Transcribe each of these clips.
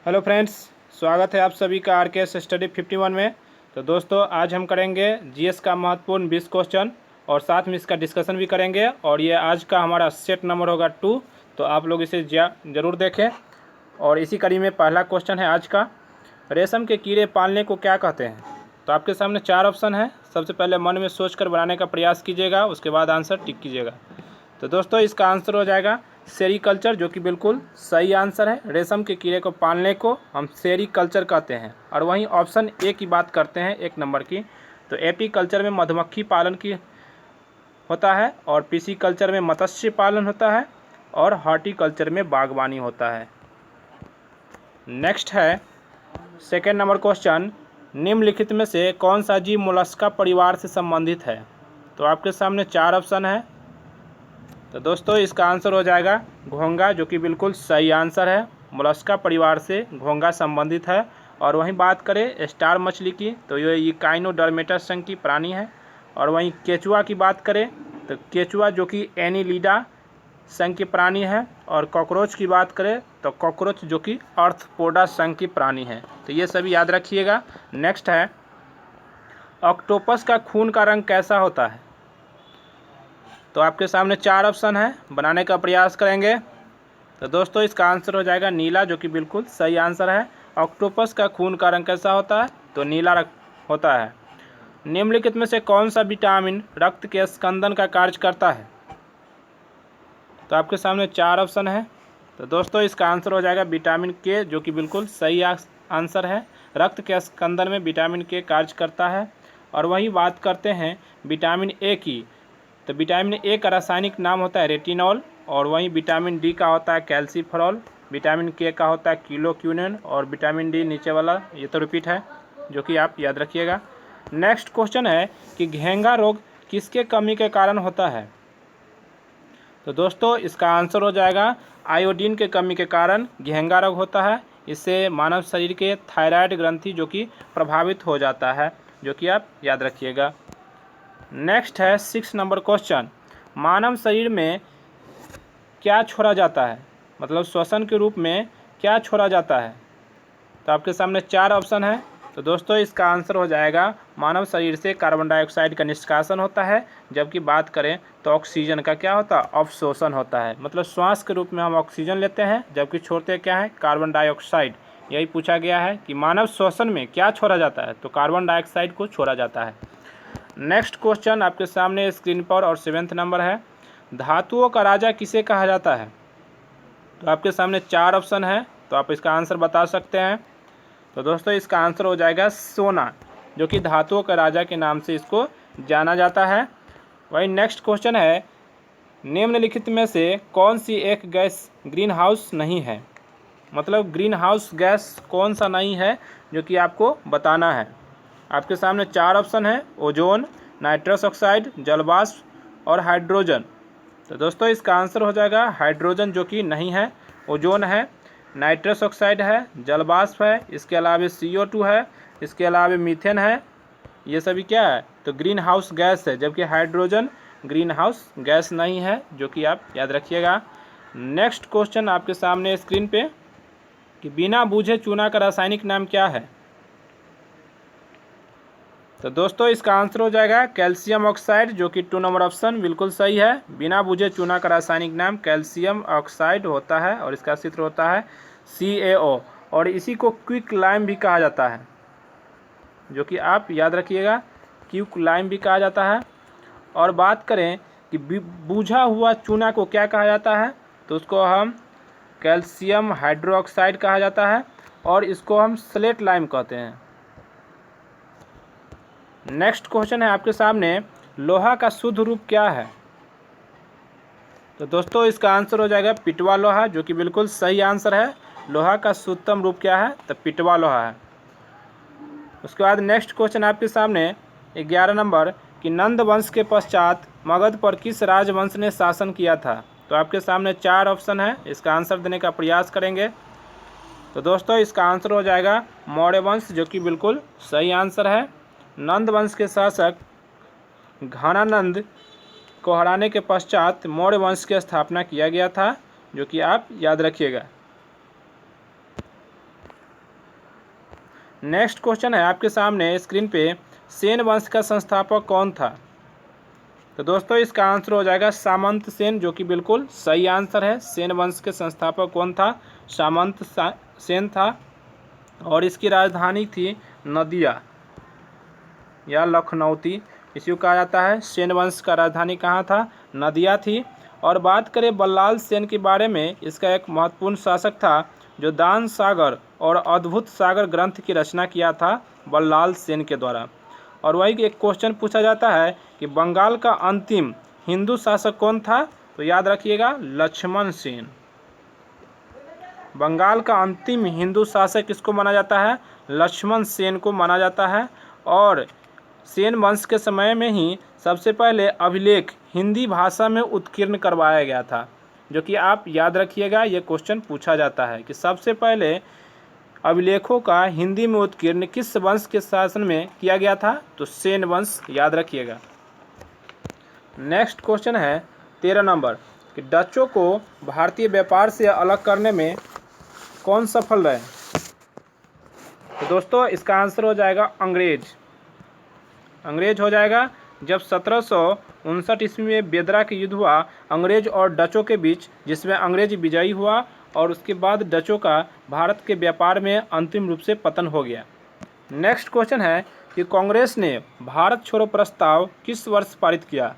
Hello friends, स्वागत है आप सभी का आरकेएस स्टडी 51 में। तो दोस्तों, आज हम करेंगे जीएस का महत्वपूर्ण 20 क्वेश्चन और साथ में इसका डिस्कशन भी करेंगे। और ये आज का हमारा सेट नंबर होगा 2, तो आप लोग इसे ज़रूर देखें। और इसी कड़ी में पहला क्वेश्चन है आज का, रेशम के कीड़े पालने को क्या कहते हैं। तो आपके सामने 4 ऑप्शन है। सबसे पहले मन में सोचकर बनाने का प्रयास कीजिएगा, उसके बाद आंसर टिक कीजिएगा। तो दोस्तों, इसका आंसर हो जाएगा सेरीकल्चर, जो कि बिल्कुल सही आंसर है। रेशम के कीड़े को पालने को हम सेरीकल्चर कहते हैं। और वहीं ऑप्शन ए की बात करते हैं, 1 नंबर की, तो एपीकल्चर में मधुमक्खी पालन की होता है, और पिसीकल्चर में मत्स्य पालन होता है, और हॉर्टिकल्चर में बागवानी होता है। नेक्स्ट है सेकेंड नंबर क्वेश्चन, निम्नलिखित में से कौन सा जीव मोलस्का परिवार से संबंधित है। तो आपके सामने 4 ऑप्शन है। तो दोस्तों, इसका आंसर हो जाएगा घोंगा, जो कि बिल्कुल सही आंसर है। मोलस्का परिवार से घोंगा संबंधित है। और वहीं बात करें स्टार मछली की, तो ये इकाइनोडर्मेटस संघ की प्राणी है। और वहीं केचुआ की बात करें तो केचुआ जो कि एनीलिडा संघ की प्राणी है। और कॉकरोच की बात करें तो कॉकरोच जो कि अर्थपोडा संघ की प्राणी है। तो ये सभी याद रखिएगा। नेक्स्ट है, ऑक्टोपस का खून का रंग कैसा होता है। तो आपके सामने 4 ऑप्शन है, बनाने का प्रयास करेंगे। तो दोस्तों, इसका आंसर हो जाएगा नीला, जो कि बिल्कुल सही आंसर है। ऑक्टोपस का खून का रंग कैसा होता है, तो नीला होता है। निम्नलिखित में से कौन सा विटामिन रक्त के स्कंदन का कार्य करता है। तो आपके सामने 4 ऑप्शन है। तो दोस्तों, इसका आंसर हो जाएगा विटामिन के, जो कि बिल्कुल सही आंसर है। रक्त के स्कंदन में विटामिन के कार्य करता है। और वही बात करते हैं विटामिन ए की, तो विटामिन ए का रासायनिक नाम होता है रेटिनॉल। और वहीं विटामिन डी का होता है कैल्सीफेरॉल। विटामिन के का होता है किलोक्विनिन। और विटामिन डी नीचे वाला ये तो रिपीट है, जो कि आप याद रखिएगा। नेक्स्ट क्वेश्चन है कि घेंगा रोग किसके कमी के कारण होता है। तो दोस्तों, इसका आंसर हो जाएगा आयोडीन के कमी के कारण घेंगा रोग होता है। इससे मानव शरीर के थायराइड ग्रंथि जो कि प्रभावित हो जाता है, जो कि आप याद रखिएगा। नेक्स्ट है 6 नंबर क्वेश्चन, मानव शरीर में क्या छोड़ा जाता है, मतलब श्वसन के रूप में क्या छोड़ा जाता है। तो आपके सामने 4 ऑप्शन है। तो दोस्तों, इसका आंसर हो जाएगा मानव शरीर से कार्बन डाइऑक्साइड का निष्कासन होता है, जबकि बात करें तो ऑक्सीजन का क्या होता है, अवशोषण होता है। मतलब श्वास के रूप में हम ऑक्सीजन लेते हैं, जबकि छोड़ते क्या है, कार्बन डाइऑक्साइड। यही पूछा गया है कि मानव श्वसन में क्या छोड़ा जाता है, तो कार्बन डाइऑक्साइड को छोड़ा जाता है। नेक्स्ट क्वेश्चन आपके सामने स्क्रीन पर, और 7th नंबर है, धातुओं का राजा किसे कहा जाता है। तो आपके सामने 4 ऑप्शन है, तो आप इसका आंसर बता सकते हैं। तो दोस्तों, इसका आंसर हो जाएगा सोना, जो कि धातुओं का राजा के नाम से इसको जाना जाता है। वही नेक्स्ट क्वेश्चन है, निम्नलिखित में से कौन सी एक गैस ग्रीन हाउस नहीं है। मतलब ग्रीन हाउस गैस कौन सा नहीं है, जो कि आपको बताना है। आपके सामने 4 ऑप्शन है, ओजोन, नाइट्रस ऑक्साइड, जलवाष्प और हाइड्रोजन। तो दोस्तों, इसका आंसर हो जाएगा हाइड्रोजन, जो कि नहीं है। ओजोन है, नाइट्रस ऑक्साइड है, जलवाष्प है, इसके अलावा CO2 है, इसके अलावा मीथेन है। ये सभी क्या है, तो ग्रीन हाउस गैस है, जबकि हाइड्रोजन ग्रीन हाउस गैस नहीं है, जो कि आप याद रखिएगा। नेक्स्ट क्वेश्चन आपके सामने स्क्रीन पे, कि बिना बूझे चूना का रासायनिक नाम क्या है। तो दोस्तों, इसका आंसर हो जाएगा कैल्शियम ऑक्साइड, जो कि 2 नंबर ऑप्शन बिल्कुल सही है। बिना बुझे चूना का रासायनिक नाम कैल्शियम ऑक्साइड होता है, और इसका सूत्र होता है CaO। और इसी को क्विक लाइम भी कहा जाता है, जो कि आप याद रखिएगा, क्विक लाइम भी कहा जाता है। और बात करें कि बूझा हुआ चूना को क्या कहा जाता है, तो उसको हम कैल्शियम हाइड्रोक्साइड कहा जाता है, और इसको हम स्लेट लाइम कहते हैं। नेक्स्ट क्वेश्चन है आपके सामने, लोहा का शुद्ध रूप क्या है। तो दोस्तों, इसका आंसर हो जाएगा पिटवा लोहा, जो कि बिल्कुल सही आंसर है। लोहा का शुद्धतम रूप क्या है, तो पिटवा लोहा है। उसके बाद नेक्स्ट क्वेश्चन आपके सामने 11 नंबर, कि नंद वंश के पश्चात मगध पर किस राजवंश ने शासन किया था। तो आपके सामने 4 ऑप्शन है, इसका आंसर देने का प्रयास करेंगे। तो दोस्तों, इसका आंसर हो जाएगा मौर्य वंश, जो कि बिल्कुल सही आंसर है। नंद वंश के शासक घनानंद को हराने के पश्चात मौर्य वंश की स्थापना किया गया था, जो कि आप याद रखिएगा। नेक्स्ट क्वेश्चन है आपके सामने स्क्रीन पे, सेन वंश का संस्थापक कौन था? तो दोस्तों इसका आंसर हो जाएगा सामंत सेन, जो कि बिल्कुल सही आंसर है। सेन वंश के संस्थापक कौन था? सामंत सेन था। और इसकी राजधानी थी नदिया या लखनऊती, इसी को कहा जाता है। सेन वंश का राजधानी कहाँ था? नदिया थी। और बात करें बल्लाल सेन के बारे में, इसका एक महत्वपूर्ण शासक था जो दान सागर और अद्भुत सागर ग्रंथ की रचना किया था बल्लाल सेन के द्वारा। और वही एक क्वेश्चन पूछा जाता है कि बंगाल का अंतिम हिंदू शासक कौन था? तो याद रखिएगा, लक्ष्मण सेन। बंगाल का अंतिम हिंदू शासक किसको माना जाता है? लक्ष्मण सेन को माना जाता है। और सेन वंश के समय में ही सबसे पहले अभिलेख हिंदी भाषा में उत्कीर्ण करवाया गया था, जो कि आप याद रखिएगा, ये क्वेश्चन पूछा जाता है कि सबसे पहले अभिलेखों का हिंदी में उत्कीर्ण किस वंश के शासन में किया गया था? तो सेन वंश, याद रखिएगा। नेक्स्ट क्वेश्चन है 13 नंबर कि डचों को भारतीय व्यापार से अलग करने में कौन सफल रहे? तो दोस्तों इसका आंसर हो जाएगा अंग्रेज। अंग्रेज हो जाएगा। जब 1759 ईस्वी में बेदरा का युद्ध हुआ अंग्रेज और डचों के बीच, जिसमें अंग्रेज विजयी हुआ और उसके बाद डचों का भारत के व्यापार में अंतिम रूप से पतन हो गया। नेक्स्ट क्वेश्चन है कि कांग्रेस ने भारत छोड़ो प्रस्ताव किस वर्ष पारित किया?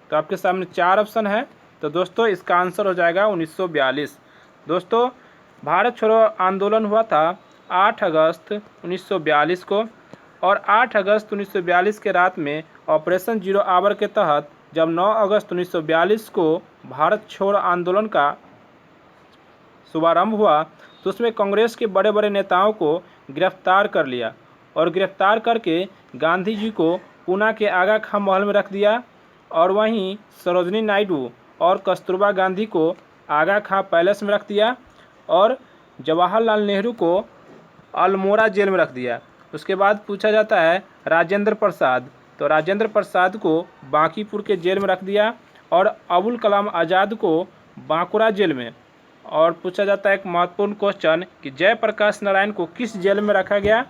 तो आपके सामने 4 ऑप्शन है। तो दोस्तों इसका आंसर हो जाएगा 1942। दोस्तों भारत छोड़ो आंदोलन हुआ था 8 अगस्त 1942 को। और 8 अगस्त 1942 के रात में ऑपरेशन जीरो आवर के तहत जब 9 अगस्त 1942 को भारत छोड़ आंदोलन का शुभारंभ हुआ, तो उसमें कांग्रेस के बड़े बड़े नेताओं को गिरफ्तार कर लिया और गिरफ्तार करके गांधी जी को पूना के आगा खां महल में रख दिया। और वहीं सरोजनी नायडू और कस्तूरबा गांधी को आगा खां पैलेस में रख दिया और जवाहरलाल नेहरू को अल्मोड़ा जेल में रख दिया। उसके बाद पूछा जाता है राजेंद्र प्रसाद, तो राजेंद्र प्रसाद को बांकीपुर के जेल में रख दिया और अबुल कलाम आज़ाद को बांकुरा जेल में। और पूछा जाता है एक महत्वपूर्ण क्वेश्चन कि जयप्रकाश नारायण को किस जेल में रखा गया?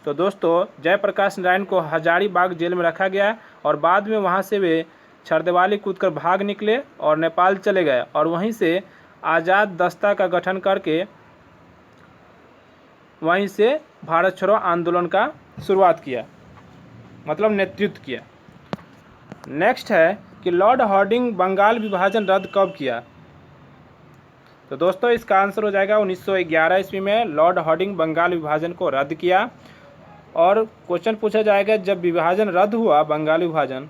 तो दोस्तों जयप्रकाश नारायण को हजारीबाग जेल में रखा गया और बाद में वहां से वे छरदेवाली कूदकर भाग निकले और नेपाल चले गए और वहीं से आज़ाद दस्ता का गठन करके वहीं से भारत छोड़ो आंदोलन का शुरुआत किया, मतलब नेतृत्व किया। नेक्स्ट है कि लॉर्ड हार्डिंग बंगाल विभाजन रद्द कब किया? तो दोस्तों इसका आंसर हो जाएगा 1911 ईस्वी में लॉर्ड हार्डिंग बंगाल विभाजन को रद्द किया। और क्वेश्चन पूछा जाएगा जब विभाजन रद्द हुआ बंगाल विभाजन,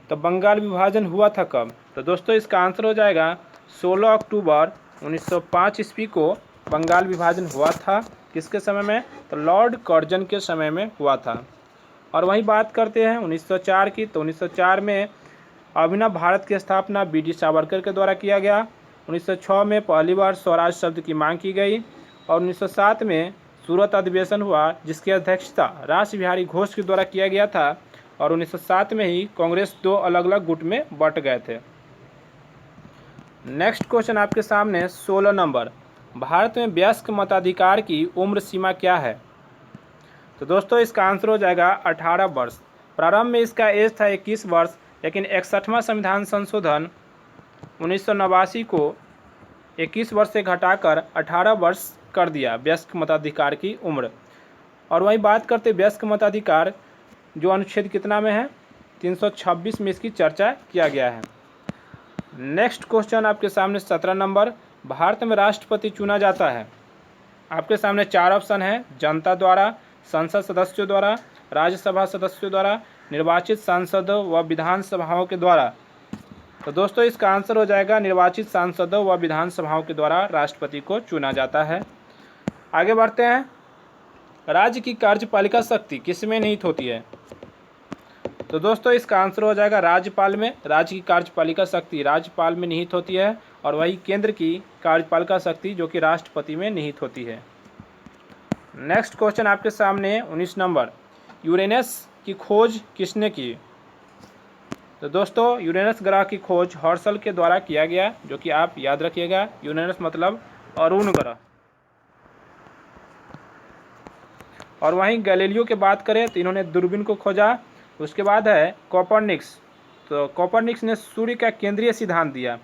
तो बंगाल विभाजन हुआ था कब? तो दोस्तों इसका आंसर हो जाएगा 16 अक्टूबर 1905 ईस्वी को बंगाल विभाजन हुआ था। किसके समय में? तो लॉर्ड कर्जन के समय में हुआ था। और वहीं बात करते हैं 1904 की, तो 1904 में अभिनव भारत की स्थापना बी.डी. सावरकर के द्वारा किया गया। 1906 में पहली बार स्वराज शब्द की मांग की गई और 1907 में सूरत अधिवेशन हुआ जिसकी अध्यक्षता रास बिहारी घोष के द्वारा किया गया था। और 1907 में ही कांग्रेस 2 अलग अलग गुट में बंट गए थे। नेक्स्ट क्वेश्चन आपके सामने 16 नंबर, भारत में वयस्क मताधिकार की उम्र सीमा क्या है? तो दोस्तों इसका आंसर हो जाएगा 18 वर्ष। प्रारंभ में इसका एज था 21 वर्ष, लेकिन 61वां संविधान संशोधन 1989 को 21 वर्ष से घटाकर 18 वर्ष कर दिया वयस्क मताधिकार की उम्र। और वही बात करते वयस्क मताधिकार जो अनुच्छेद कितना में है? 326 में इसकी चर्चा किया गया है। नेक्स्ट क्वेश्चन आपके सामने 17 नंबर, भारत में राष्ट्रपति चुना जाता है। आपके सामने 4 ऑप्शन है, जनता द्वारा, संसद सदस्यों द्वारा, राज्यसभा सदस्यों द्वारा, निर्वाचित सांसदों व विधानसभाओं के द्वारा। तो दोस्तों इसका आंसर हो जाएगा निर्वाचित सांसदों व विधानसभाओं के द्वारा राष्ट्रपति को चुना जाता है। आगे बढ़ते हैं, राज्य की कार्यपालिका शक्ति किसमें निहित होती है? तो दोस्तों इसका आंसर हो जाएगा राज्यपाल में। राज्य की कार्यपालिका शक्ति राज्यपाल में निहित होती है और वही केंद्र की कार्यपालिका शक्ति जो कि राष्ट्रपति में निहित होती है। नेक्स्ट क्वेश्चन आपके सामने 19 नंबर, यूरेनस की खोज किसने की? तो दोस्तों यूरेनस ग्रह की खोज हर्शल के द्वारा किया गया, जो कि आप याद रखिएगा, यूरेनस मतलब अरुण ग्रह। और वहीं गैलीलियो की बात करें तो इन्होंने दूरबीन को खोजा। उसके बाद है कोपरनिक्स, तो कोपरनिक्स ने सूर्य का केंद्रीय सिद्धांत दिया।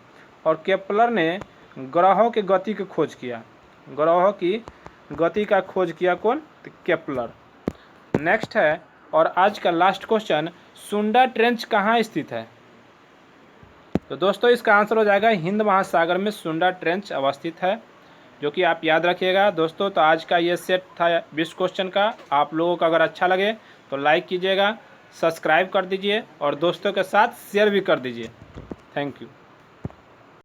और केपलर ने ग्रहों की गति की खोज किया। ग्रहों की गति का खोज किया कौन? तो केपलर। नेक्स्ट है और आज का लास्ट क्वेश्चन, सुंडा ट्रेंच कहाँ स्थित है? तो दोस्तों इसका आंसर हो जाएगा हिंद महासागर में सुंडा ट्रेंच अवस्थित है, जो कि आप याद रखिएगा दोस्तों। तो आज का ये सेट था 20 क्वेश्चन का। आप लोगों को अगर अच्छा लगे तो लाइक कीजिएगा, सब्सक्राइब कर दीजिए और दोस्तों के साथ शेयर भी कर दीजिए। Thank you.